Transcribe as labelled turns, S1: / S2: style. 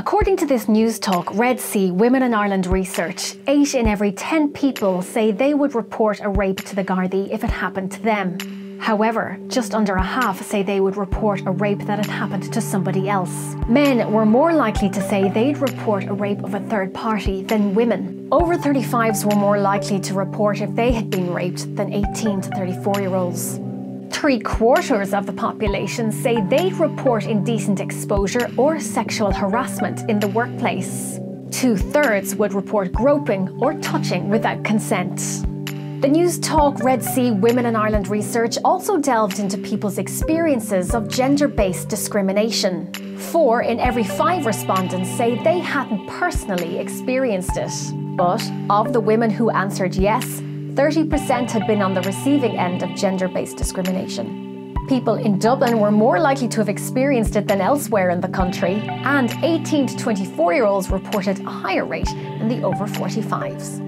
S1: According to this Newstalk Red Sea Women in Ireland research, 8 in every 10 people say they would report a rape to the Gardaí if it happened to them. However, just under a half say they would report a rape that had happened to somebody else. Men were more likely to say they'd report a rape of a third party than women. Over 35s were more likely to report if they had been raped than 18 to 34-year-olds. 3/4 of the population say they'd report indecent exposure or sexual harassment in the workplace. 2/3 would report groping or touching without consent. The Newstalk Red Sea Women in Ireland research also delved into people's experiences of gender-based discrimination. 4 in every 5 respondents say they hadn't personally experienced it. But of the women who answered yes, 30% had been on the receiving end of gender-based discrimination. People in Dublin were more likely to have experienced it than elsewhere in the country, and 18 to 24-year-olds reported a higher rate than the over 45s.